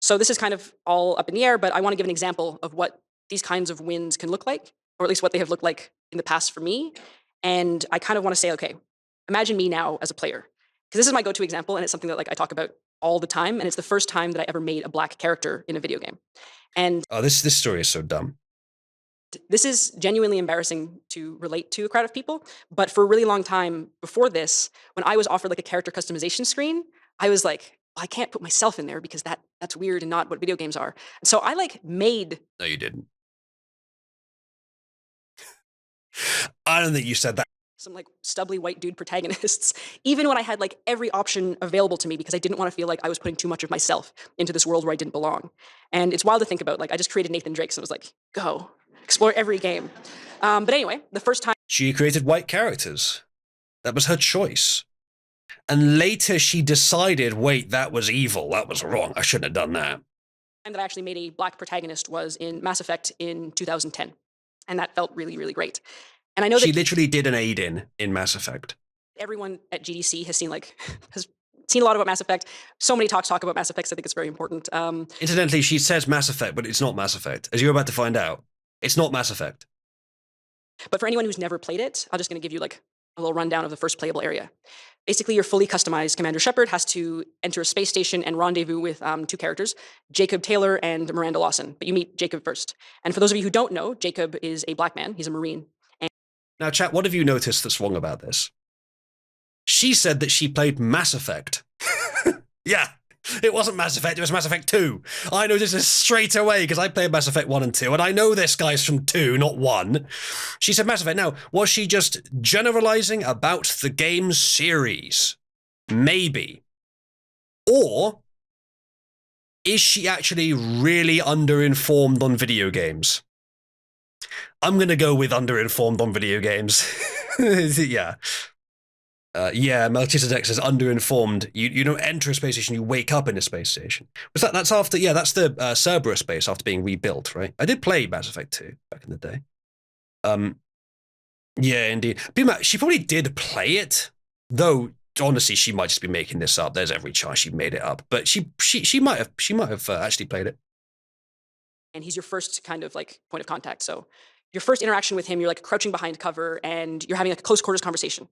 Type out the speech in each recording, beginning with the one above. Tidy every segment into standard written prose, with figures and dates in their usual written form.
So this is kind of all up in the air, but I want to give an example of what these kinds of wins can look like, or at least what they have looked like in the past for me. And I kind of want to say, okay, imagine me now as a player, because this is my go-to example, and it's something that like I talk about all the time, and it's the first time that I ever made a black character in a video game. And oh, this story is so dumb. this is genuinely embarrassing to relate to a crowd of people, but for a really long time before this, when I was offered like a character customization screen, I was like, well, I can't put myself in there because that's weird and not what video games are. And so I like made No, you didn't. I don't think you said that. some like stubbly white dude protagonists, even when I had like every option available to me because I didn't want to feel like I was putting too much of myself into this world where I didn't belong. And it's wild to think about. Like I just created Nathan Drake, so it was like, go explore every game. But anyway, the first time She created white characters. That was her choice. And later she decided, wait, that was evil. That was wrong. I shouldn't have done that. that I actually made a black protagonist was in Mass Effect in 2010. And that felt really, really great. And I know She that literally did an Aiden in Mass Effect. everyone at GDC has seen a lot about Mass Effect. So many talk about Mass Effect, so I think it's very important. Incidentally, she says Mass Effect, but it's not Mass Effect. As you're about to find out, it's not Mass Effect. But for anyone who's never played it, I'm just going to give you like a little rundown of the first playable area. Basically, your fully customized Commander Shepard has to enter a space station and rendezvous with two characters, Jacob Taylor and Miranda Lawson. But you meet Jacob first. And for those of you who don't know, Jacob is a black man. He's a Marine. Now, chat, what have you noticed that's wrong about this? She said that she played Mass Effect. Yeah, it wasn't Mass Effect, it was Mass Effect 2. I noticed this straight away because I played Mass Effect 1 and 2, and I know this guy's from 2, not 1. She said Mass Effect. Now, was she just generalizing about the game series? Maybe. Or is she actually really underinformed on video games? I'm going to go with underinformed on video games. Yeah. Yeah, Melchizedek says underinformed. You don't enter a space station, you wake up in a space station. That's after, yeah, that's the Cerberus space after being rebuilt, right? I did play Mass Effect 2 back in the day. Yeah, indeed. She probably did play it, though honestly, she might just be making this up. There's every chance she made it up. But she might have actually played it. And he's your first kind of like point of contact. So your first interaction with him, you're like crouching behind cover and you're having like a close quarters conversation.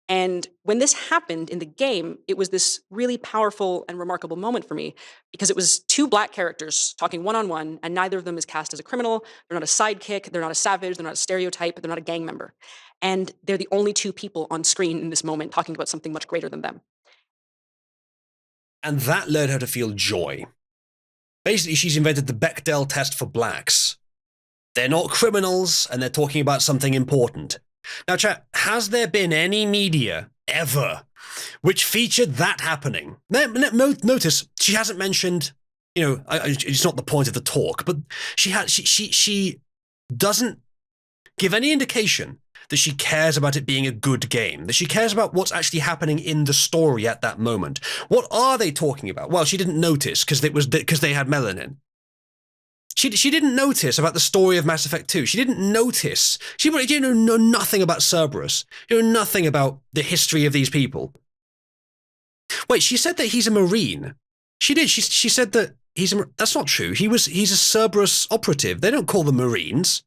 And when this happened in the game, it was this really powerful and remarkable moment for me because it was two black characters talking one-on-one, and neither of them is cast as a criminal. They're not a sidekick. They're not a savage. They're not a stereotype. They're not a gang member. And they're the only two people on screen in this moment talking about something much greater than them. And that led her to feel joy. Basically, she's invented the Bechdel test for blacks. They're not criminals, and they're talking about something important. Now, chat, has there been any media ever which featured that happening? Notice she hasn't mentioned, it's not the point of the talk, but she doesn't give any indication that she cares about it being a good game, that she cares about what's actually happening in the story at that moment. What are they talking about? Well, she didn't notice because they had melanin. She didn't notice about the story of Mass Effect 2. She didn't notice. She didn't know nothing about Cerberus. She knew nothing about the history of these people. Wait, she said that he's a Marine. She did. She said that that's not true. He's a Cerberus operative. They don't call them Marines.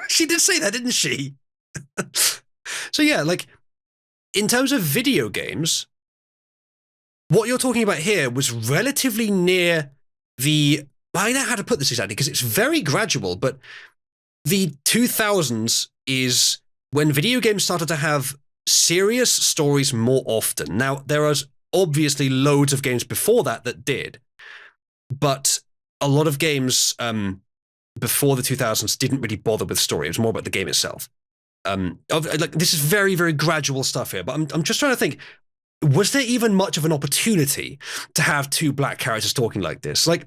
She did say that, didn't she? So yeah, like, in terms of video games, what you're talking about here was relatively near the... I don't know how to put this exactly because it's very gradual, but the 2000s is when video games started to have serious stories more often. Now, there was obviously loads of games before that did, but a lot of games before the 2000s didn't really bother with story. It was more about the game itself. This is very, very gradual stuff here, but I'm just trying to think, was there even much of an opportunity to have two black characters talking like this? Like,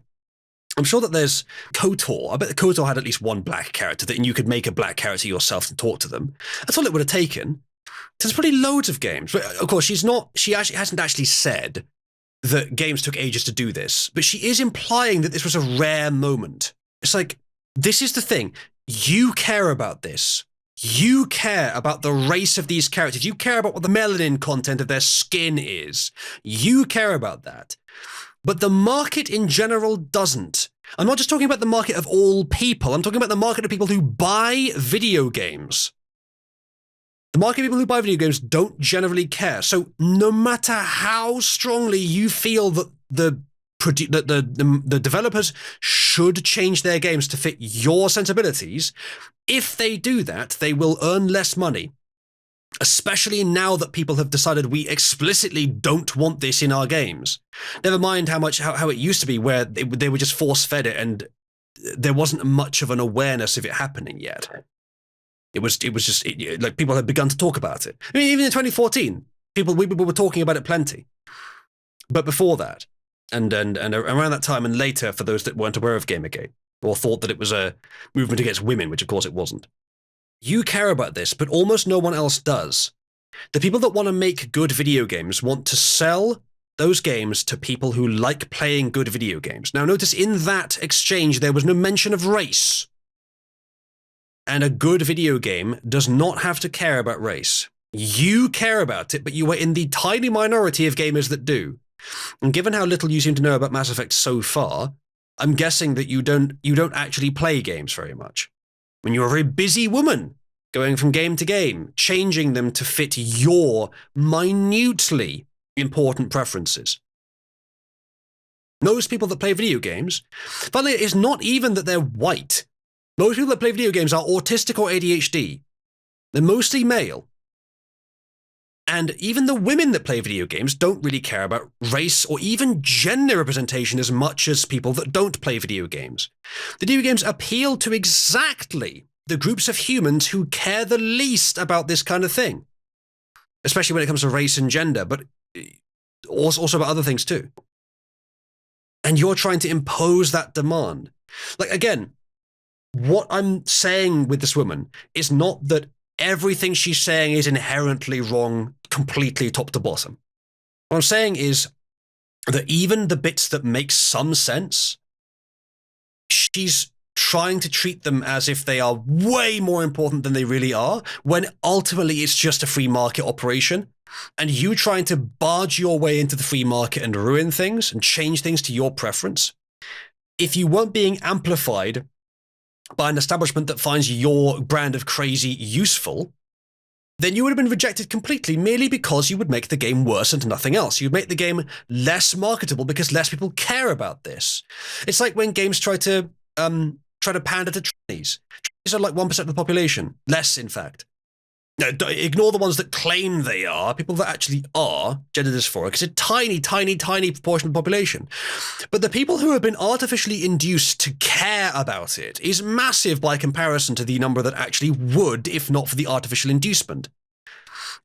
I'm sure that there's KOTOR. I bet the KOTOR had at least one black character and you could make a black character yourself and talk to them. That's all it would have taken. There's probably loads of games. But of course, she hasn't actually said that games took ages to do this, but she is implying that this was a rare moment. It's like, this is the thing. You care about this. You care about the race of these characters. You care about what the melanin content of their skin is. You care about that. But the market in general doesn't. I'm not just talking about the market of all people. I'm talking about the market of people who buy video games. The market of people who buy video games don't generally care. So no matter how strongly you feel that the developers should change their games to fit your sensibilities, if they do that, they will earn less money. Especially now that people have decided we explicitly don't want this in our games. Never mind how it used to be, where they were just force-fed it and there wasn't much of an awareness of it happening yet. It was just like people had begun to talk about it. I mean, even in 2014, people were talking about it plenty. But before that, and around that time and later, for those that weren't aware of Gamergate or thought that it was a movement against women, which of course it wasn't. You care about this, but almost no one else does. The people that want to make good video games want to sell those games to people who like playing good video games. Now notice in that exchange there was no mention of race. And a good video game does not have to care about race. You care about it, but you are in the tiny minority of gamers that do. And given how little you seem to know about Mass Effect so far, I'm guessing that you don't actually play games very much. When you're a very busy woman, going from game to game, changing them to fit your minutely important preferences. Most people that play video games, finally, it's not even that they're white. Most people that play video games are autistic or ADHD. They're mostly male. And even the women that play video games don't really care about race or even gender representation as much as people that don't play video games. The video games appeal to exactly the groups of humans who care the least about this kind of thing. Especially when it comes to race and gender, but also about other things too. And you're trying to impose that demand. Like, again, what I'm saying with this woman is not that everything she's saying is inherently wrong, completely top to bottom. What I'm saying is that even the bits that make some sense, she's trying to treat them as if they are way more important than they really are, when ultimately it's just a free market operation. And you trying to barge your way into the free market and ruin things and change things to your preference, if you weren't being amplified by an establishment that finds your brand of crazy useful, then you would have been rejected completely merely because you would make the game worse and nothing else. You'd make the game less marketable because less people care about this. It's like when games try to pander to trannies. Trannies are like 1% of the population. Less, in fact. No, ignore the ones that claim they are. People that actually are gender dysphoric. It's a tiny, tiny, tiny proportion of the population. But the people who have been artificially induced to care about it is massive by comparison to the number that actually would, if not for the artificial inducement.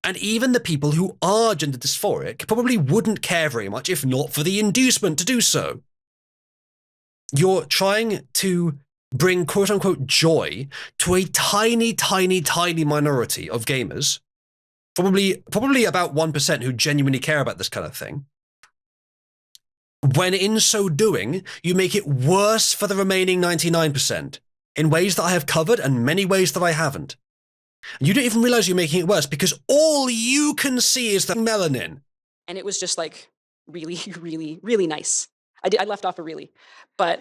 And even the people who are gender dysphoric probably wouldn't care very much if not for the inducement to do so. You're trying to bring quote-unquote joy to a tiny, tiny, tiny minority of gamers, probably about 1% who genuinely care about this kind of thing, when in so doing, you make it worse for the remaining 99%, in ways that I have covered and many ways that I haven't. And you don't even realize you're making it worse because all you can see is the melanin. And it was just like really, really, really nice. I left off a really, but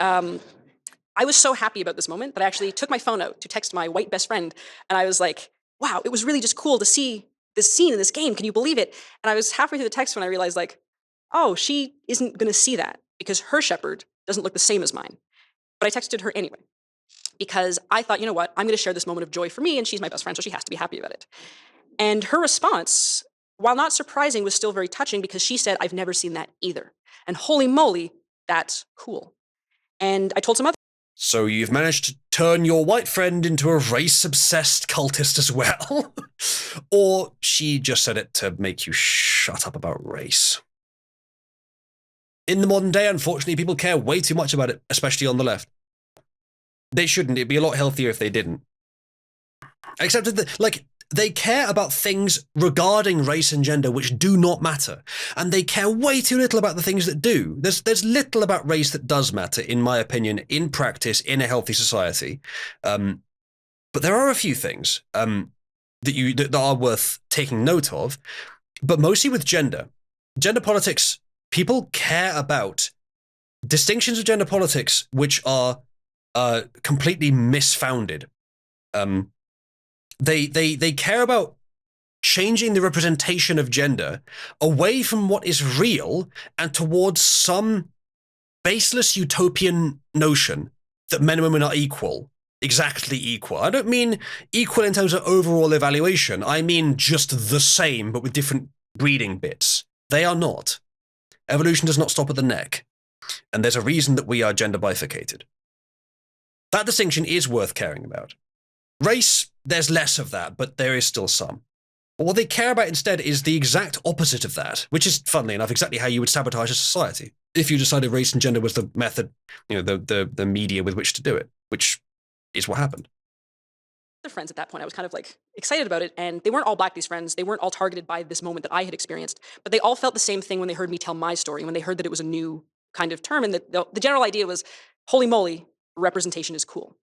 I was so happy about this moment that I actually took my phone out to text my white best friend, and I was like, wow, it was really just cool to see this scene in this game. Can you believe it? And I was halfway through the text when I realized, like, oh, she isn't going to see that because her shepherd doesn't look the same as mine. But I texted her anyway because I thought, you know what, I'm going to share this moment of joy for me, and she's my best friend, so she has to be happy about it. And her response, while not surprising, was still very touching because she said, I've never seen that either. And holy moly, that's cool. And I told some other. So you've managed to turn your white friend into a race-obsessed cultist as well? Or she just said it to make you shut up about race? In the modern day, unfortunately, people care way too much about it, especially on the left. They shouldn't. It'd be a lot healthier if they didn't. Except that, they care about things regarding race and gender which do not matter. And they care way too little about the things that do. There's little about race that does matter, in my opinion, in practice, in a healthy society. But there are a few things that are worth taking note of. But mostly with gender. Gender politics, people care about distinctions of gender politics which are completely misfounded. They care about changing the representation of gender away from what is real and towards some baseless utopian notion that men and women are equal, exactly equal. I don't mean equal in terms of overall evaluation. I mean just the same, but with different breeding bits. They are not. Evolution does not stop at the neck. And there's a reason that we are gender bifurcated. That distinction is worth caring about. Race, there's less of that, but there is still some. But what they care about instead is the exact opposite of that, which is, funnily enough, exactly how you would sabotage a society if you decided race and gender was the method, the media with which to do it, which is what happened. Other friends at that point, I was kind of like excited about it, and they weren't all black, these friends. They weren't all targeted by this moment that I had experienced, but they all felt the same thing when they heard me tell my story, when they heard that it was a new kind of term, and that the general idea was, holy moly, representation is cool.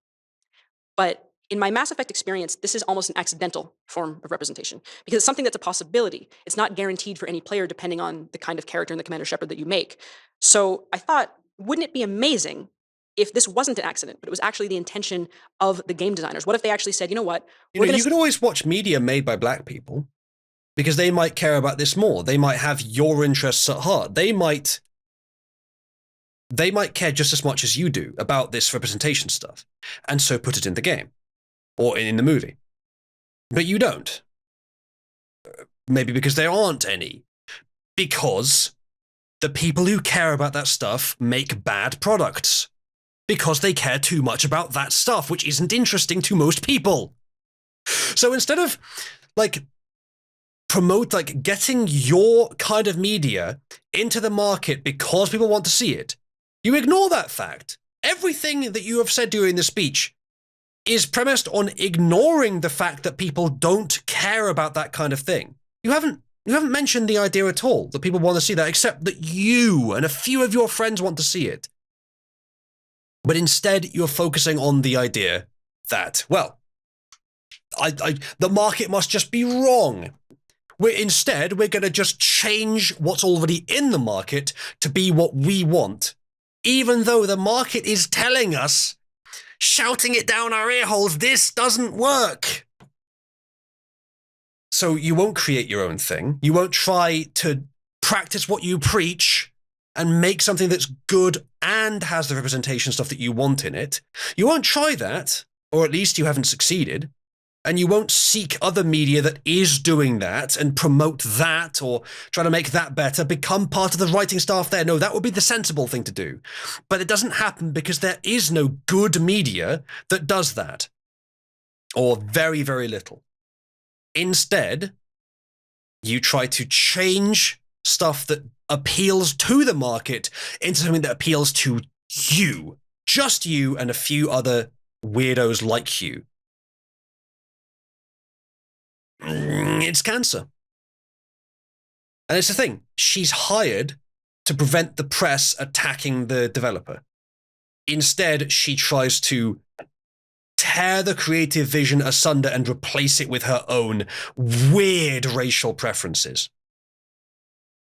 But in my Mass Effect experience, this is almost an accidental form of representation because it's something that's a possibility. It's not guaranteed for any player depending on the kind of character and the Commander Shepard that you make. So I thought, wouldn't it be amazing if this wasn't an accident, but it was actually the intention of the game designers? What if they actually said, you know what? You can always watch media made by black people because they might care about this more. They might have your interests at heart. They might care just as much as you do about this representation stuff, and so put it in the game or in the movie. But you don't. Maybe because there aren't any. Because the people who care about that stuff make bad products. Because they care too much about that stuff, which isn't interesting to most people. So instead of, getting your kind of media into the market because people want to see it, you ignore that fact. Everything that you have said during the speech is premised on ignoring the fact that people don't care about that kind of thing. You haven't mentioned the idea at all that people want to see that, except that you and a few of your friends want to see it. But instead, you're focusing on the idea that, well, the market must just be wrong. Instead, we're going to just change what's already in the market to be what we want, even though the market is telling us, shouting it down our ear holes, this doesn't work. So you won't create your own thing. You won't try to practice what you preach and make something that's good and has the representation stuff that you want in it. You won't try that, or at least you haven't succeeded. And you won't seek other media that is doing that and promote that or try to make that better, become part of the writing staff there. No, that would be the sensible thing to do. But it doesn't happen because there is no good media that does that. Or very, very little. Instead, you try to change stuff that appeals to the market into something that appeals to you. Just you and a few other weirdos like you. It's cancer. And it's the thing, she's hired to prevent the press attacking the developer. Instead, she tries to tear the creative vision asunder and replace it with her own weird racial preferences.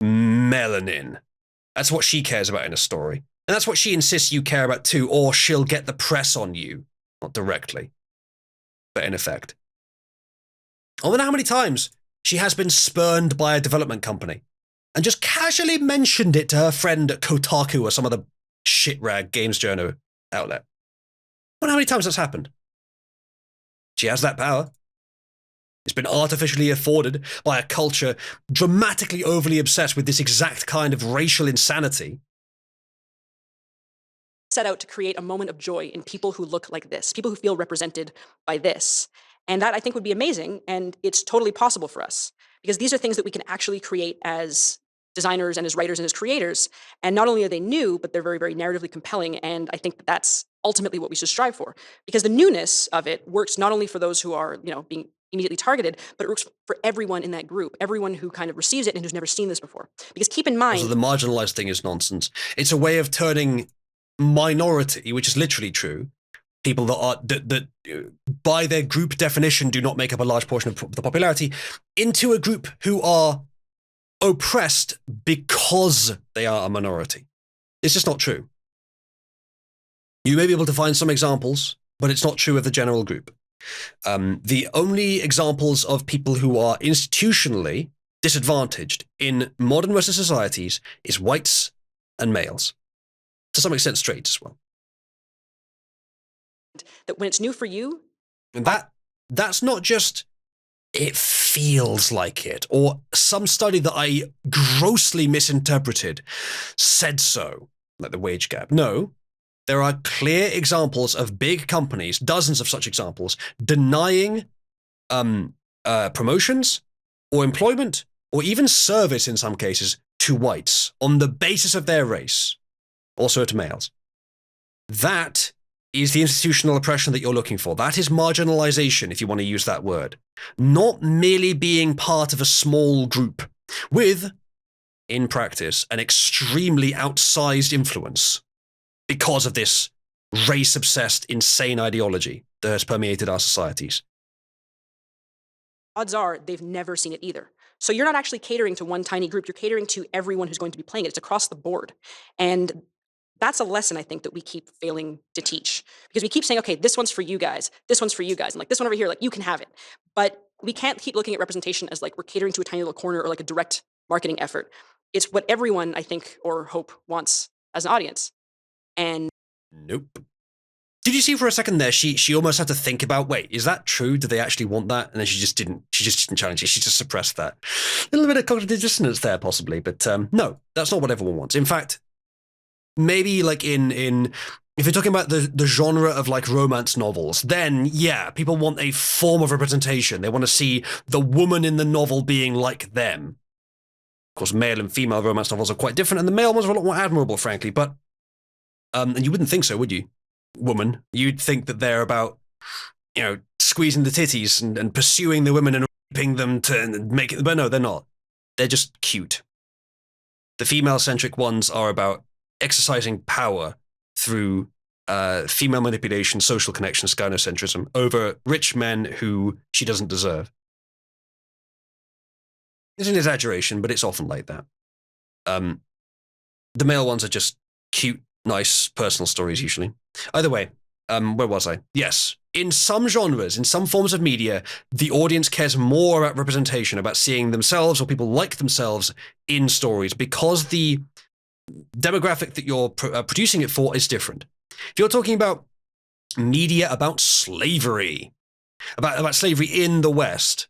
Melanin. That's what she cares about in a story. And that's what she insists you care about too, or she'll get the press on you. Not directly, but in effect. I wonder how many times she has been spurned by a development company and just casually mentioned it to her friend at Kotaku or some other shitrag games journal outlet. I wonder how many times that's happened. She has that power. It's been artificially afforded by a culture dramatically overly obsessed with this exact kind of racial insanity. Set out to create a moment of joy in people who look like this, people who feel represented by this. And that, I think, would be amazing, and it's totally possible for us, because these are things that we can actually create as designers and as writers and as creators, and not only are they new, but they're very, very narratively compelling, and I think that that's ultimately what we should strive for, because the newness of it works not only for those who are, being immediately targeted, but it works for everyone in that group, everyone who kind of receives it and who's never seen this before. Because keep in mind... Also, the marginalized thing is nonsense. It's a way of turning minority, which is literally true, people that by their group definition do not make up a large portion of the popularity, into a group who are oppressed because they are a minority. It's just not true. You may be able to find some examples, but it's not true of the general group. The only examples of people who are institutionally disadvantaged in modern Western societies is whites and males. To some extent, straight as well. That when it's new for you, and that's not just it feels like it, or some study that I grossly misinterpreted said so, like the wage gap. No, there are clear examples of big companies, dozens of such examples, denying promotions or employment or even service in some cases to whites on the basis of their race, also to males. That is the institutional oppression that you're looking for. That is marginalization, if you want to use that word. Not merely being part of a small group with, in practice, an extremely outsized influence because of this race-obsessed, insane ideology that has permeated our societies. Odds are they've never seen it either. So you're not actually catering to one tiny group. You're catering to everyone who's going to be playing it. It's across the board. And that's a lesson I think that we keep failing to teach, because we keep saying, okay, this one's for you guys, this one's for you guys, and like this one over here, like you can have it. But we can't keep looking at representation as like we're catering to a tiny little corner or like a direct marketing effort. It's what everyone, I think, or hope wants as an audience. And nope. Did you see for a second there, she almost had to think about, wait, is that true? Do they actually want that? And then she just didn't challenge it. She just suppressed that. A little bit of cognitive dissonance there, possibly. But no, that's not what everyone wants. In fact, maybe like in if you're talking about the genre of like romance novels, then yeah, people want a form of representation. They want to see the woman in the novel being like them. Of course, male and female romance novels are quite different, and the male ones are a lot more admirable, frankly. But and you wouldn't think so, would you? Woman, you'd think that they're about, you know, squeezing the titties and pursuing the women and raping them to make it, but no, they're not. They're just cute. The female-centric ones are about exercising power through female manipulation, social connections, gynocentrism over rich men who she doesn't deserve. It's an exaggeration, but it's often like that. The male ones are just cute, nice personal stories usually. Either way, where was I? Yes. In some genres, in some forms of media, the audience cares more about representation, about seeing themselves or people like themselves in stories, because the demographic that you're producing it for is different. If you're talking about media about slavery, about slavery in the West,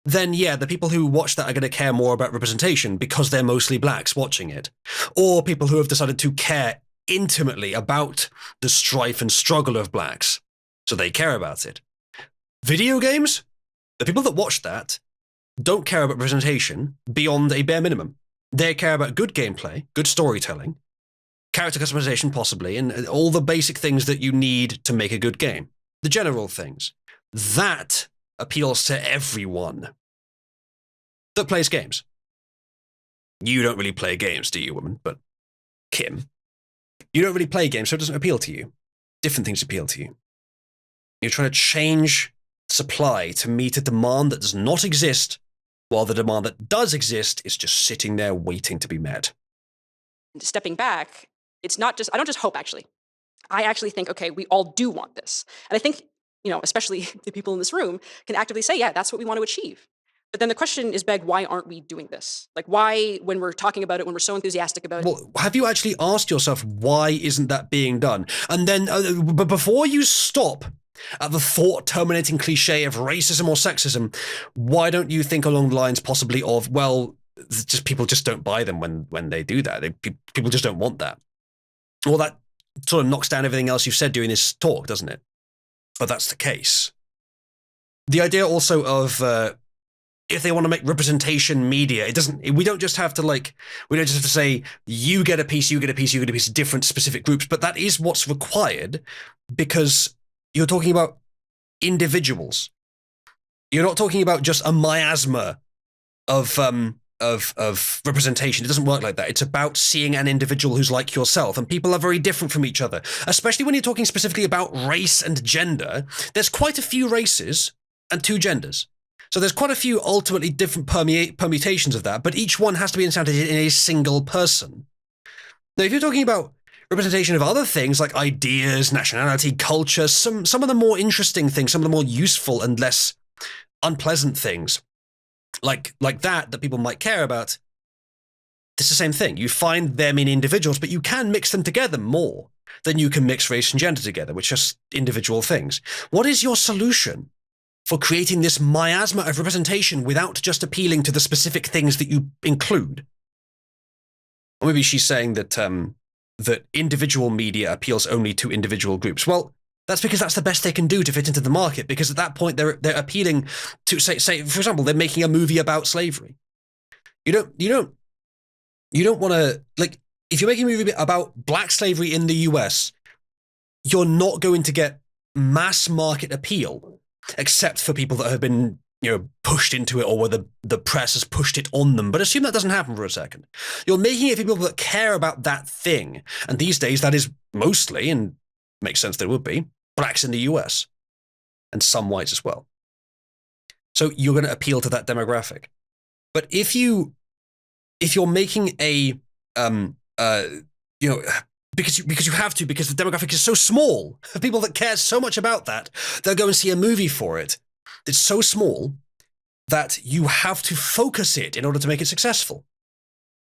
then yeah, the people who watch that are going to care more about representation because they're mostly blacks watching it. Or people who have decided to care intimately about the strife and struggle of blacks, so they care about it. Video games, the people that watch that don't care about representation beyond a bare minimum. They care about good gameplay, good storytelling, character customization possibly, and all the basic things that you need to make a good game. The general things. That appeals to everyone that plays games. You don't really play games, do you, woman? But Kim, you don't really play games, so it doesn't appeal to you. Different things appeal to you. You're trying to change supply to meet a demand that does not exist, while the demand that does exist is just sitting there waiting to be met. Stepping back, it's not just, I don't just hope, actually. I actually think, okay, we all do want this. And I think, you know, especially the people in this room can actively say, yeah, that's what we want to achieve. But then the question is begged, why aren't we doing this? Like, why, when we're talking about it, when we're so enthusiastic about it? Well, have you actually asked yourself, why isn't that being done? And then, but before you stop at the thought-terminating cliche of racism or sexism, why don't you think along the lines possibly of, well, just people just don't buy them when they do that. People just don't want that. Well, that sort of knocks down everything else you've said during this talk, doesn't it? But that's the case. The idea also of if they want to make representation media, we don't just have to say, you get a piece, you get a piece, you get a piece, different specific groups, but that is what's required, because you're talking about individuals. You're not talking about just a miasma of representation. It doesn't work like that. It's about seeing an individual who's like yourself, and people are very different from each other, especially when you're talking specifically about race and gender. There's quite a few races and two genders. So there's quite a few ultimately different permutations of that, but each one has to be instantiated in a single person. Now, if you're talking about representation of other things like ideas, nationality, culture, some of the more interesting things, some of the more useful and less unpleasant things, like that people might care about. It's the same thing. You find them in individuals, but you can mix them together more than you can mix race and gender together, which are individual things. What is your solution for creating this miasma of representation without just appealing to the specific things that you include? Or maybe she's saying that that individual media appeals only to individual groups. Well, that's because that's the best they can do to fit into the market, because at that point they're appealing to say for example, they're making a movie about slavery. You don't want to, like, if you're making a movie about black slavery in the US, you're not going to get mass market appeal, except for people that have been, pushed into it, or where the press has pushed it on them. But assume that doesn't happen for a second. You're making it for people that care about that thing. And these days that is mostly, and makes sense that it would be, blacks in the US. And some whites as well. So you're going to appeal to that demographic. But if you're making a because you have to, because the demographic is so small, people that care so much about that, they'll go and see a movie for it. It's so small that you have to focus it in order to make it successful.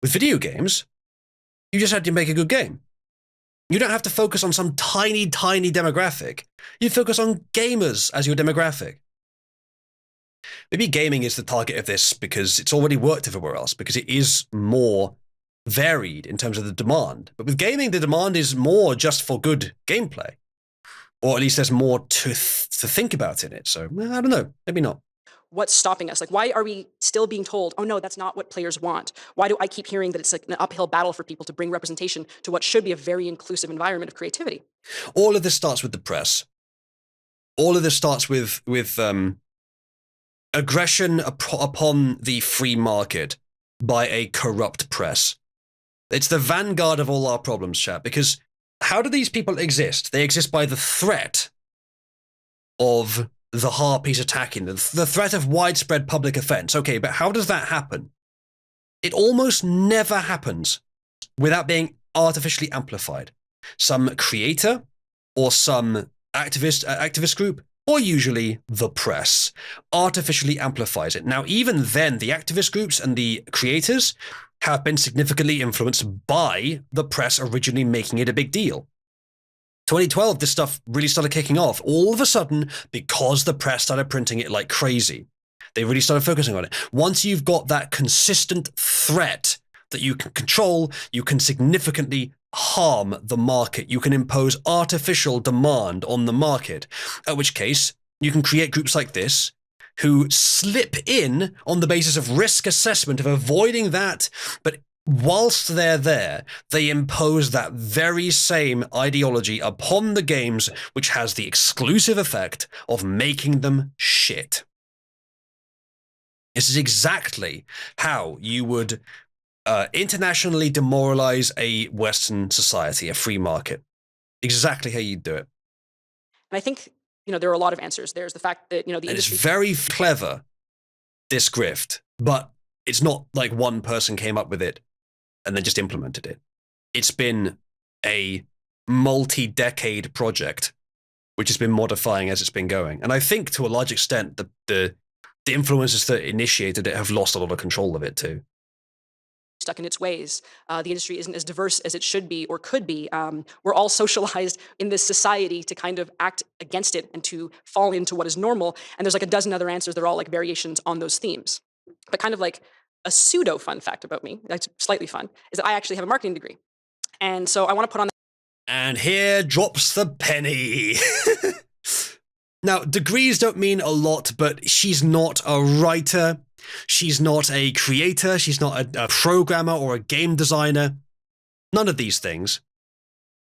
With video games, you just have to make a good game. You don't have to focus on some tiny demographic. You focus on gamers as your demographic. Maybe gaming is the target of this because it's already worked everywhere else, because it is more varied in terms of the demand. But with gaming, the demand is more just for good gameplay. Or at least there's more to think about in it. So, I don't know. Maybe not. What's stopping us? Like, why are we still being told, oh no, that's not what players want? Why do I keep hearing that it's like an uphill battle for people to bring representation to what should be a very inclusive environment of creativity? All of this starts with the press. All of this starts with aggression upon the free market by a corrupt press. It's the vanguard of all our problems, chat, because how do these people exist? They exist by the threat of the harpies attacking them, the threat of widespread public offense. Okay, but how does that happen? It almost never happens without being artificially amplified. Some creator or some activist group, or usually the press, artificially amplifies it. Now, even then, the activist groups and the creators have been significantly influenced by the press originally making it a big deal. 2012, this stuff really started kicking off. All of a sudden, because the press started printing it like crazy, they really started focusing on it. Once you've got that consistent threat that you can control, you can significantly harm the market. You can impose artificial demand on the market, at which case you can create groups like this who slip in on the basis of risk assessment, of avoiding that, but whilst they're there, they impose that very same ideology upon the games, which has the exclusive effect of making them shit. This is exactly how you would internationally demoralize a Western society, a free market. Exactly how you'd do it. And I think, there are a lot of answers. There's the fact that, the industry... It's very clever, this grift, but it's not like one person came up with it and then just implemented it. It's been a multi-decade project, which has been modifying as it's been going. And I think to a large extent, the influencers that initiated it have lost a lot of control of it too. Stuck in its ways. The industry isn't as diverse as it should be or could be. We're all socialized in this society to kind of act against it and to fall into what is normal. And there's like a dozen other answers. They're all like variations on those themes. But kind of like a pseudo fun fact about me, that's slightly fun, is that I actually have a marketing degree. And so I want to put on... And here drops the penny. Now, degrees don't mean a lot, but she's not a writer. She's not a creator. She's not a programmer or a game designer. None of these things.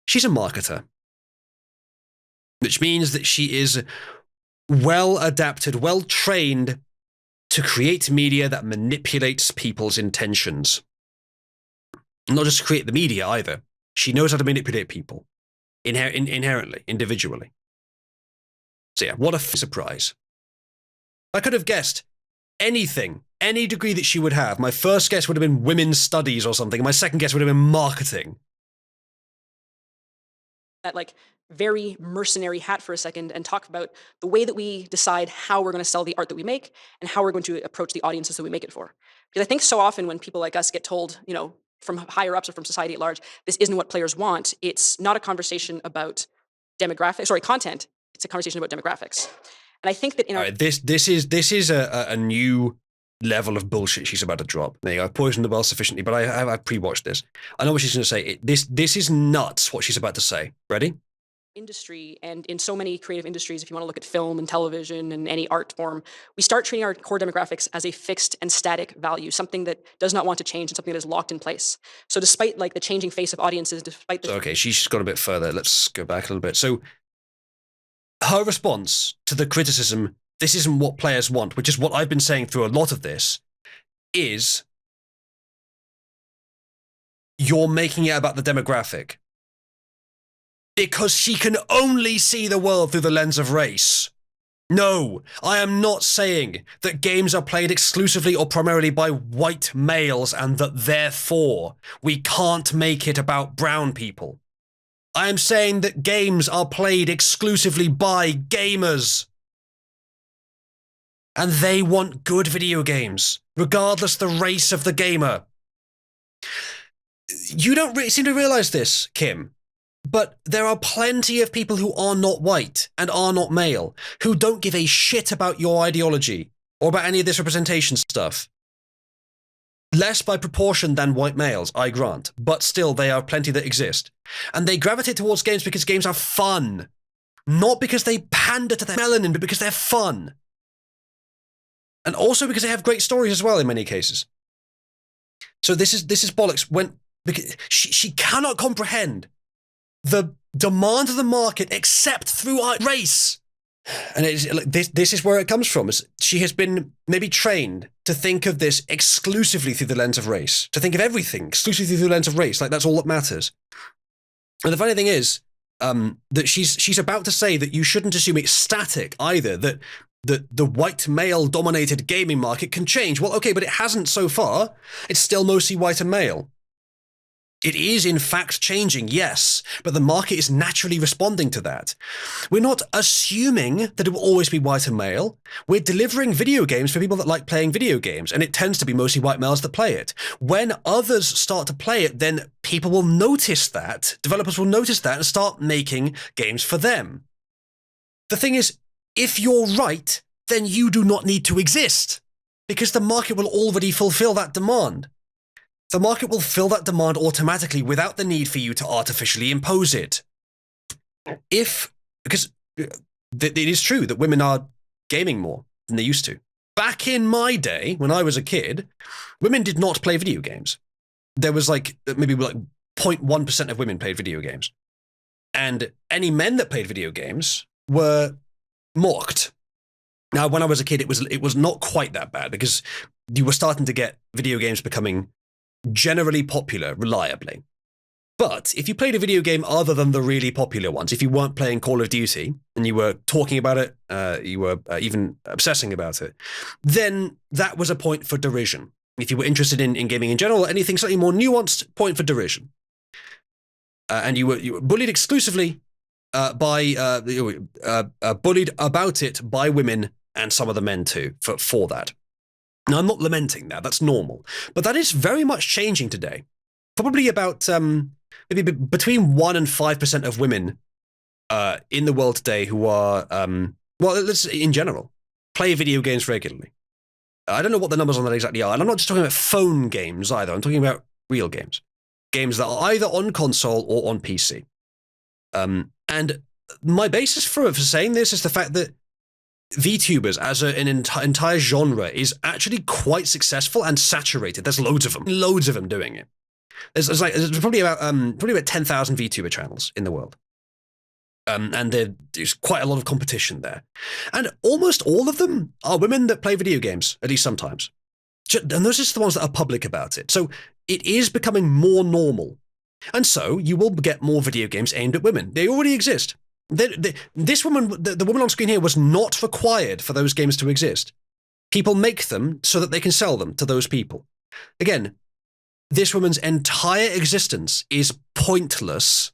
She's a marketer. Which means that she is well adapted, well trained to create media that manipulates people's intentions. Not just to create the media either. She knows how to manipulate people. Inherently, individually. So yeah, what a surprise. I could have guessed anything, any degree that she would have. My first guess would have been women's studies or something. My second guess would have been marketing. that like very mercenary hat for a second and talk about the way that we decide how we're going to sell the art that we make and how we're going to approach the audiences that we make it for. Because I think so often when people like us get told, you know, from higher ups or from society at large, this isn't what players want, it's not a conversation about content. It's a conversation about demographics. And I think that in All right, this is a new level of bullshit she's about to drop. There you go. I've poisoned the well sufficiently, but I've pre-watched this. I know what she's going to say. This is nuts what she's about to say. Ready? Industry and in so many creative industries, if you want to look at film and television and any art form, we start treating our core demographics as a fixed and static value, something that does not want to change and something that is locked in place. So despite like the changing face of audiences, despite the— Okay, she's got a bit further. Let's go back a little bit. So her response to the criticism, this isn't what players want, which is what I've been saying through a lot of this, is you're making it about the demographic. Because she can only see the world through the lens of race. No, I am not saying that games are played exclusively or primarily by white males and that therefore we can't make it about brown people. I am saying that games are played exclusively by gamers. And they want good video games, regardless the race of the gamer. You don't seem to realize this, Kim. But there are plenty of people who are not white and are not male, who don't give a shit about your ideology or about any of this representation stuff. Less by proportion than white males, I grant, but still there are plenty that exist. And they gravitate towards games because games are fun. Not because they pander to their melanin, but because they're fun. And also because they have great stories as well in many cases. So this is bollocks. Because she cannot comprehend the demand of the market except through race. And this is where it comes from. She has been maybe trained to think of this exclusively through the lens of race, to think of everything exclusively through the lens of race, like that's all that matters. And the funny thing is that she's about to say that you shouldn't assume it's static either, that the white male-dominated gaming market can change. Well, okay, but it hasn't so far. It's still mostly white and male. It is, in fact, changing, yes, but the market is naturally responding to that. We're not assuming that it will always be white and male. We're delivering video games for people that like playing video games, and it tends to be mostly white males that play it. When others start to play it, then people will notice that, developers will notice that, and start making games for them. The thing is, if you're right, then you do not need to exist, because the market will already fulfill that demand. The market will fill that demand automatically without the need for you to artificially impose it. Because it is true that women are gaming more than they used to. Back in my day, when I was a kid, women did not play video games. There was maybe 0.1% of women played video games. And any men that played video games were mocked. Now, when I was a kid, it was not quite that bad because you were starting to get video games becoming generally popular, reliably. But if you played a video game other than the really popular ones, if you weren't playing Call of Duty and you were talking about it, you were even obsessing about it, then that was a point for derision. If you were interested in gaming in general, anything slightly more nuanced, point for derision. And you were bullied exclusively bullied about it by women and some of the men too for that. Now, I'm not lamenting that. That's normal. But that is very much changing today. Probably about maybe between 1% and 5% of women in the world today who are, in general, play video games regularly. I don't know what the numbers on that exactly are. And I'm not just talking about phone games either. I'm talking about real games. Games that are either on console or on PC. And my basis for saying this is the fact that VTubers as an entire genre is actually quite successful and saturated. There's loads of them doing it. There's probably about 10,000 VTuber channels in the world. And there's quite a lot of competition there. And almost all of them are women that play video games, at least sometimes. And those are just the ones that are public about it. So it is becoming more normal. And so you will get more video games aimed at women. They already exist. This woman, the woman on screen here, was not required for those games to exist. People make them so that they can sell them to those people. Again, this woman's entire existence is pointless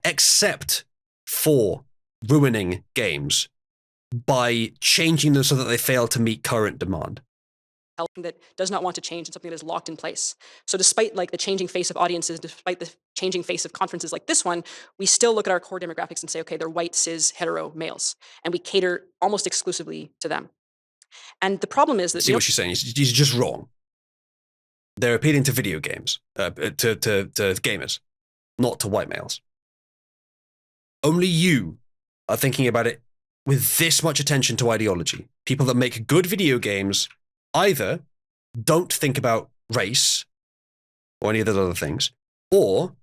except for ruining games by changing them so that they fail to meet current demand. That does not want to change and something that is locked in place. So despite like the changing face of audiences, despite the changing face of conferences like this one, we still look at our core demographics and say, okay, they're white, cis, hetero males, and we cater almost exclusively to them. And the problem is that See what she's saying? She's just wrong. They're appealing to video games, to gamers, not to white males. Only you are thinking about it with this much attention to ideology. People that make good video games either don't think about race or any of those other things, or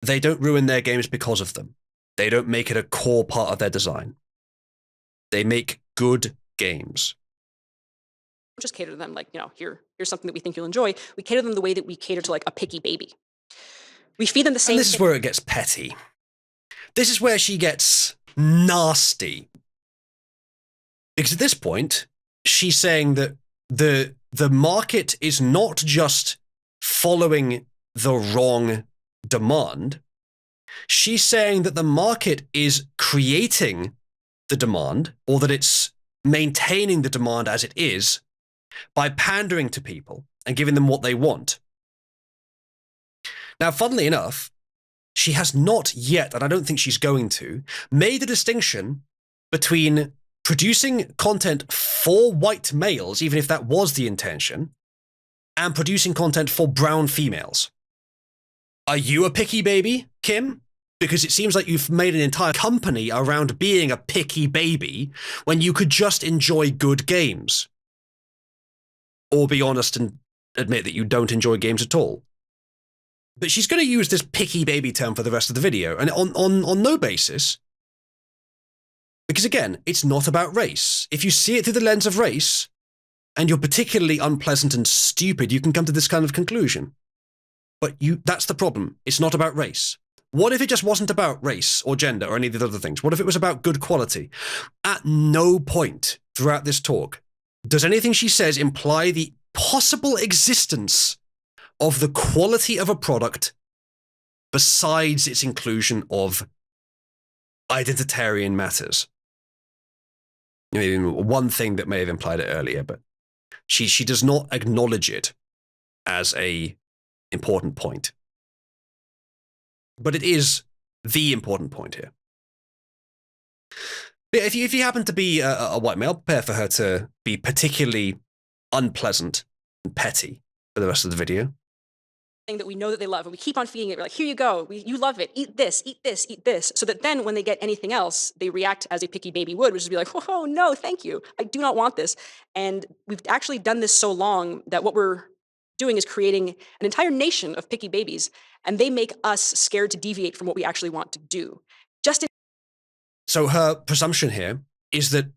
they don't ruin their games because of them. They don't make it a core part of their design. They make good games. Just cater to them like, here's something that we think you'll enjoy. We cater to them the way that we cater to like a picky baby. We feed them the same. And this is where it gets petty. This is where she gets nasty. Because at this point, she's saying that the market is not just following the wrong demand. She's saying that the market is creating the demand, or that it's maintaining the demand as it is, by pandering to people and giving them what they want. Now, funnily enough, she has not yet, and I don't think she's going to, made a distinction between producing content for white males, even if that was the intention, and producing content for brown females. Are you a picky baby, Kim? Because it seems like you've made an entire company around being a picky baby when you could just enjoy good games. Or be honest and admit that you don't enjoy games at all. But she's going to use this picky baby term for the rest of the video, and on no basis. Because again, it's not about race. If you see it through the lens of race, and you're particularly unpleasant and stupid, you can come to this kind of conclusion. But that's the problem. It's not about race. What if it just wasn't about race or gender or any of the other things? What if it was about good quality? At no point throughout this talk does anything she says imply the possible existence of the quality of a product besides its inclusion of identitarian matters. Maybe one thing that may have implied it earlier, but she does not acknowledge it as a important point. But it is the important point here. But if you happen to be a white male, prepare for her to be particularly unpleasant and petty for the rest of the video. That we know that they love, and we keep on feeding it. We're like, here you go, you love it, eat this, eat this, eat this, so that then when they get anything else, they react as a picky baby would, which is be like, oh no, thank you, I do not want this. And we've actually done this so long that what we're doing is creating an entire nation of picky babies, and they make us scared to deviate from what we actually want to do. So her presumption here is that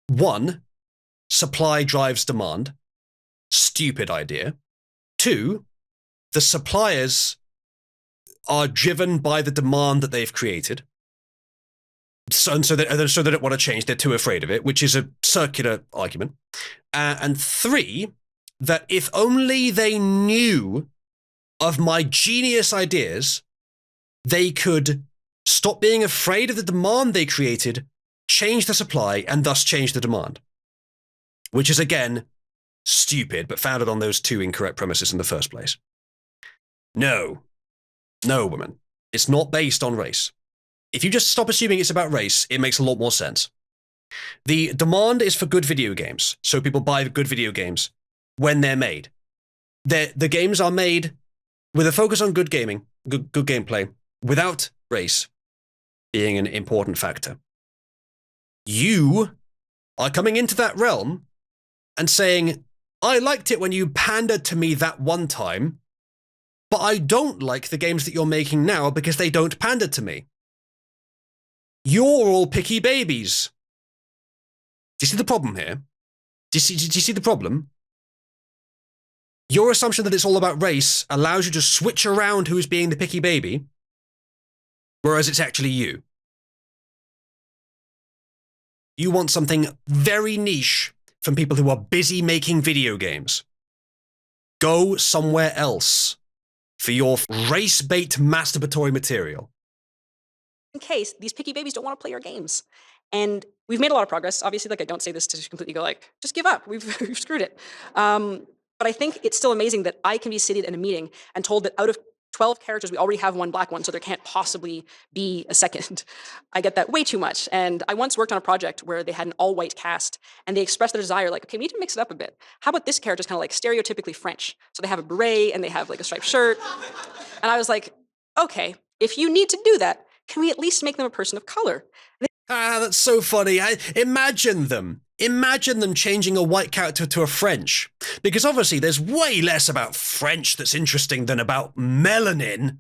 1, supply drives demand. Stupid idea. 2, the suppliers are driven by the demand that they've created. So they don't want to change. They're too afraid of it, which is a circular argument. And 3, that if only they knew of my genius ideas, they could stop being afraid of the demand they created, change the supply, and thus change the demand. Which is, again, stupid, but founded on those 2 incorrect premises in the first place. No, woman. It's not based on race. If you just stop assuming it's about race, it makes a lot more sense. The demand is for good video games, so people buy good video games when they're made. The games are made with a focus on good gaming, good gameplay, without race being an important factor. You are coming into that realm and saying, I liked it when you pandered to me that one time, but I don't like the games that you're making now because they don't pander to me. You're all picky babies. Do you see the problem here? Do you see the problem? Your assumption that it's all about race allows you to switch around who's being the picky baby, whereas it's actually you. You want something very niche from people who are busy making video games. Go somewhere else. for your race-bait masturbatory material. In case these picky babies don't want to play our games. And we've made a lot of progress. Obviously, like I don't say this to completely go like, just give up. We've screwed it. But I think it's still amazing that I can be seated in a meeting and told that out of 12 characters, we already have one black one, so there can't possibly be a second. I get that way too much. And I once worked on a project where they had an all-white cast, and they expressed their desire, like, okay, we need to mix it up a bit. How about this character's kind of like stereotypically French? So they have a beret, and they have like a striped shirt. And I was like, okay, if you need to do that, can we at least make them a person of color? Ah, that's so funny. Imagine them changing a white character to a French. Because obviously there's way less about French that's interesting than about melanin.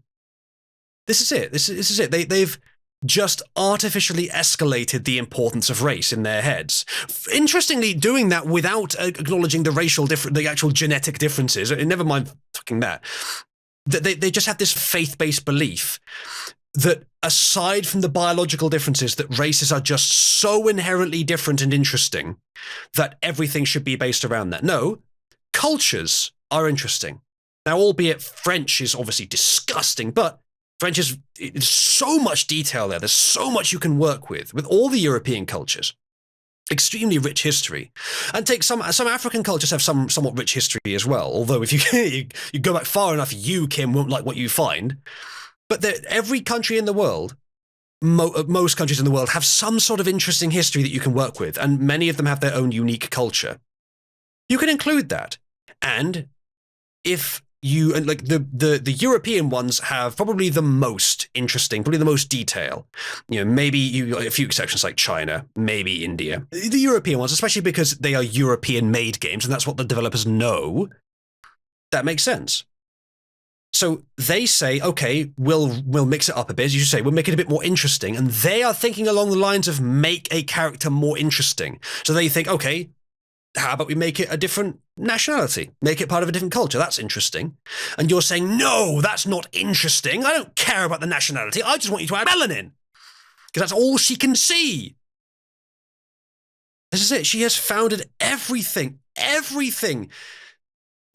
This is it. This is it. They've just artificially escalated the importance of race in their heads. Interestingly, doing that without acknowledging the actual genetic differences. Never mind fucking that. They just have this faith-based belief that aside from the biological differences, that races are just so inherently different and interesting that everything should be based around that. No, cultures are interesting. Now, albeit French is obviously disgusting, but French is so much detail there. There's so much you can work with all the European cultures. Extremely rich history. And take some African cultures have somewhat rich history as well, although if you go back far enough, you, Kim, won't like what you find. But every country in the world, most countries in the world, have some sort of interesting history that you can work with, and many of them have their own unique culture. You can include that. And if you, like the European ones have probably the most interesting, probably the most detail. Maybe a few exceptions like China, maybe India. The European ones, especially because they are European-made games, and that's what the developers know, that makes sense. So they say, okay, we'll mix it up a bit. As you say, we'll make it a bit more interesting. And they are thinking along the lines of make a character more interesting. So they think, okay, how about we make it a different nationality? Make it part of a different culture. That's interesting. And you're saying, no, that's not interesting. I don't care about the nationality. I just want you to add melanin. Because that's all she can see. This is it. She has founded everything.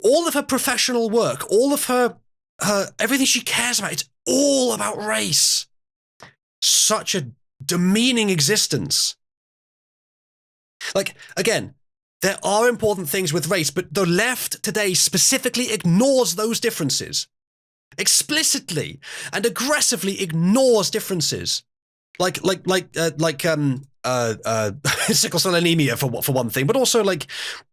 All of her professional work, all of her everything she cares about, it's all about race. Such a demeaning existence. Like, again, there are important things with race, but the left today specifically ignores those differences. Explicitly and aggressively ignores differences. Like sickle cell anemia for one thing, but also like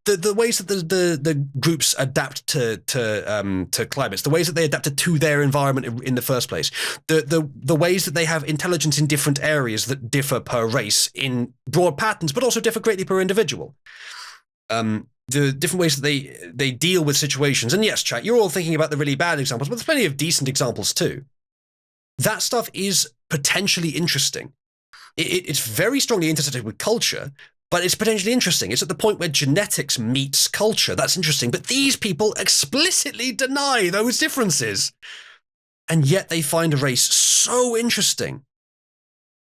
the ways that the groups adapt to climates, the ways that they adapted to their environment in the first place, the ways that they have intelligence in different areas that differ per race in broad patterns, but also differ greatly per individual. The different ways that they deal with situations. And yes, chat, you're all thinking about the really bad examples, but there's plenty of decent examples too. That stuff is potentially interesting. It's very strongly intersected with culture, but it's potentially interesting. It's at the point where genetics meets culture. That's interesting. But these people explicitly deny those differences. And yet they find a race so interesting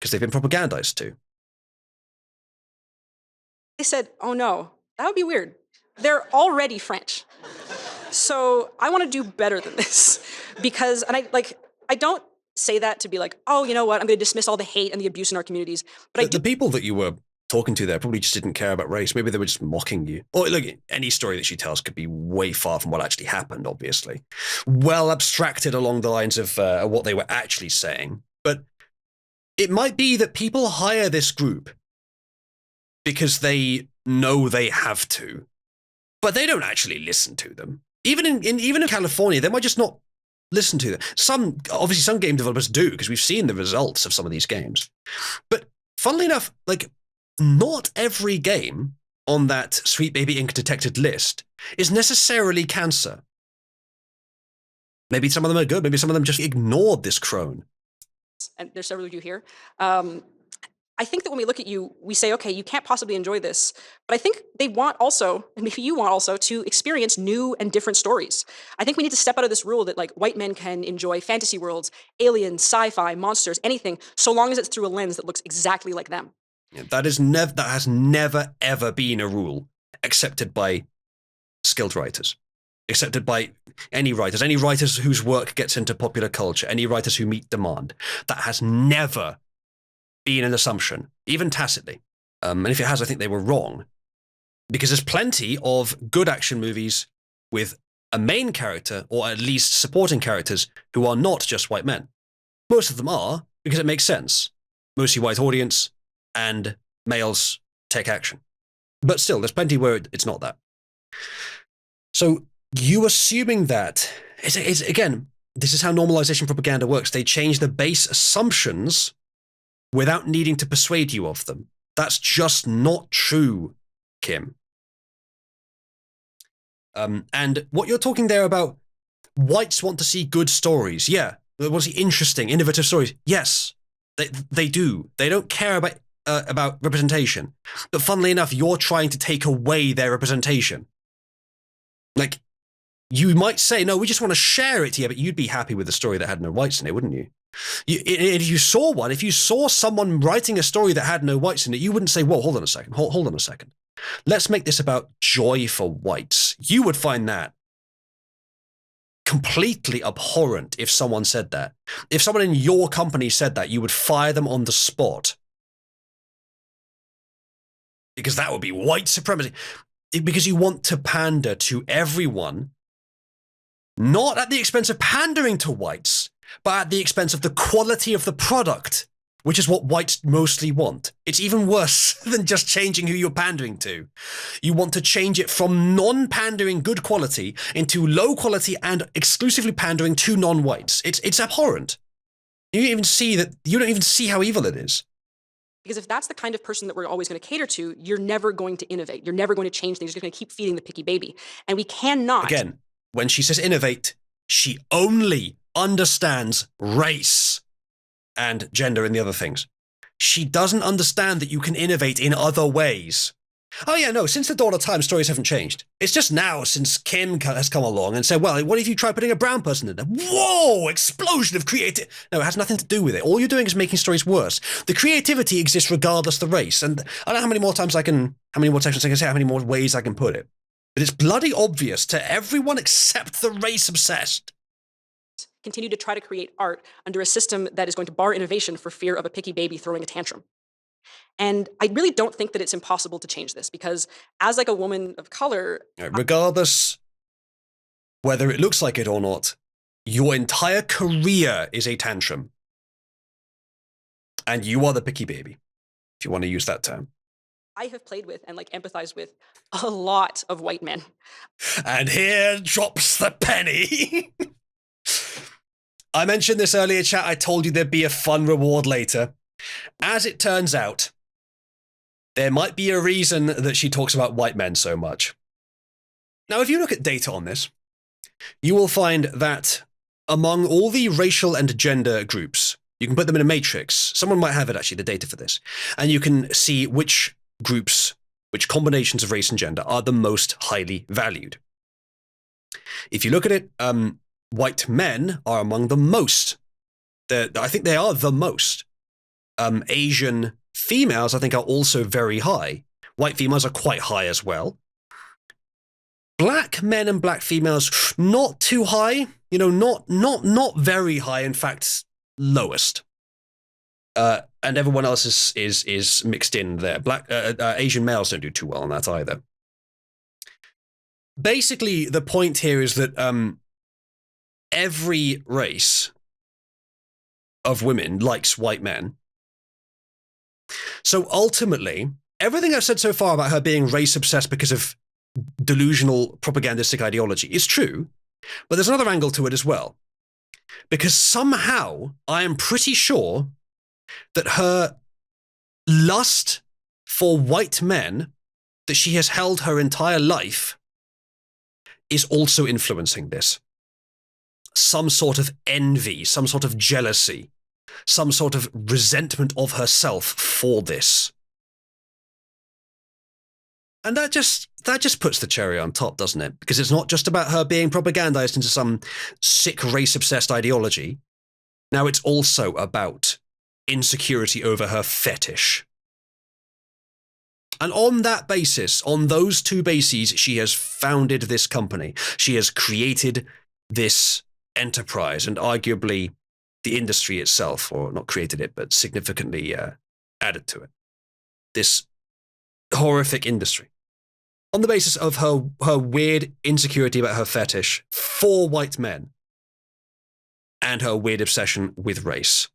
because they've been propagandized to. They said, oh no, that would be weird. They're already French. So I want to do better than this. Because, and I don't say that to be like, oh, you know what, I'm going to dismiss all the hate and the abuse in our communities. But the people that you were talking to there probably just didn't care about race. Maybe they were just mocking you. Or look, any story that she tells could be way far from what actually happened, obviously. Well abstracted along the lines of what they were actually saying. But it might be that people hire this group because they know they have to, but they don't actually listen to them. Even in California, they might just not listen to them. Obviously some game developers do, because we've seen the results of some of these games. But funnily enough, like, not every game on that Sweet Baby Ink detected list is necessarily cancer. Maybe some of them are good. Maybe some of them just ignored this crone. And there's several of you here. I think that when we look at you, we say, okay, you can't possibly enjoy this. But I think they want also, and maybe you want also, to experience new and different stories. I think we need to step out of this rule that like white men can enjoy fantasy worlds, aliens, sci-fi, monsters, anything, so long as it's through a lens that looks exactly like them. Yeah, that has never ever been a rule accepted by skilled writers. accepted by any writers whose work gets into popular culture, any writers who meet demand. That has never been an assumption, even tacitly. And if it has, I think they were wrong. Because there's plenty of good action movies with a main character, or at least supporting characters, who are not just white men. Most of them are, because it makes sense. Mostly white audience, and males take action. But still, there's plenty where it's not that. So you assuming that, again, this is how normalization propaganda works. They change the base assumptions without needing to persuade you of them. That's just not true, Kim. And what you're talking there about, whites want to see good stories. Yeah, they want to see interesting, innovative stories. Yes, they do. They don't care about representation. But funnily enough, you're trying to take away their representation. Like, you might say, no, we just want to share it here, but you'd be happy with a story that had no whites in it, wouldn't you? If you saw someone writing a story that had no whites in it, you wouldn't say, whoa, hold on a second. Let's make this about joy for whites. You would find that completely abhorrent if someone said that. If someone in your company said that, you would fire them on the spot. Because that would be white supremacy. Because you want to pander to everyone, not at the expense of pandering to whites, but at the expense of the quality of the product, which is what whites mostly want. It's even worse than just changing who you're pandering to. You want to change it from non-pandering good quality into low quality and exclusively pandering to non-whites. It's abhorrent. You don't even see how evil it is. Because if that's the kind of person that we're always going to cater to, you're never going to innovate. You're never going to change things. You're just going to keep feeding the picky baby. And we cannot. Again, when she says innovate, she only understands race and gender and the other things. She doesn't understand that you can innovate in other ways. Oh yeah, no, since the dawn of time, stories haven't changed. It's just now since Kim has come along and said, well, what if you try putting a brown person in there? Whoa, explosion of creativity. No, it has nothing to do with it. All you're doing is making stories worse. The creativity exists regardless of the race. And I don't know how many more sections I can say, how many more ways I can put it. But it's bloody obvious to everyone except the race-obsessed. Continue to try to create art under a system that is going to bar innovation for fear of a picky baby throwing a tantrum. And I really don't think that it's impossible to change this, because as like a woman of color, regardless whether it looks like it or not, your entire career is a tantrum. And you are the picky baby, if you want to use that term. I have played with and like empathized with a lot of white men. And here drops the penny. I mentioned this earlier, chat. I told you there'd be a fun reward later. As it turns out, there might be a reason that she talks about white men so much. Now, if you look at data on this, you will find that among all the racial and gender groups, you can put them in a matrix. Someone might have it, actually, the data for this. And you can see which groups, which combinations of race and gender are the most highly valued. If you look at it, white men are among the most. I think they are the most. Asian females, I think, are also very high. White females are quite high as well. Black men and black females, not too high. You know, not very high. In fact, lowest. And everyone else is mixed in there. Asian males don't do too well on that either. Basically, the point here is that every race of women likes white men. So ultimately, everything I've said so far about her being race-obsessed because of delusional propagandistic ideology is true, but there's another angle to it as well. Because somehow, I am pretty sure that her lust for white men that she has held her entire life is also influencing this. Some sort of envy, some sort of jealousy, some sort of resentment of herself for this. And that just puts the cherry on top, doesn't it? Because it's not just about her being propagandized into some sick race-obsessed ideology. Now it's also about insecurity over her fetish. And on that basis, on those two bases, she has founded this company. She has created this enterprise and arguably the industry itself, or not created it, but significantly added to it. This horrific industry. On the basis of her weird insecurity about her fetish for white men and her weird obsession with race.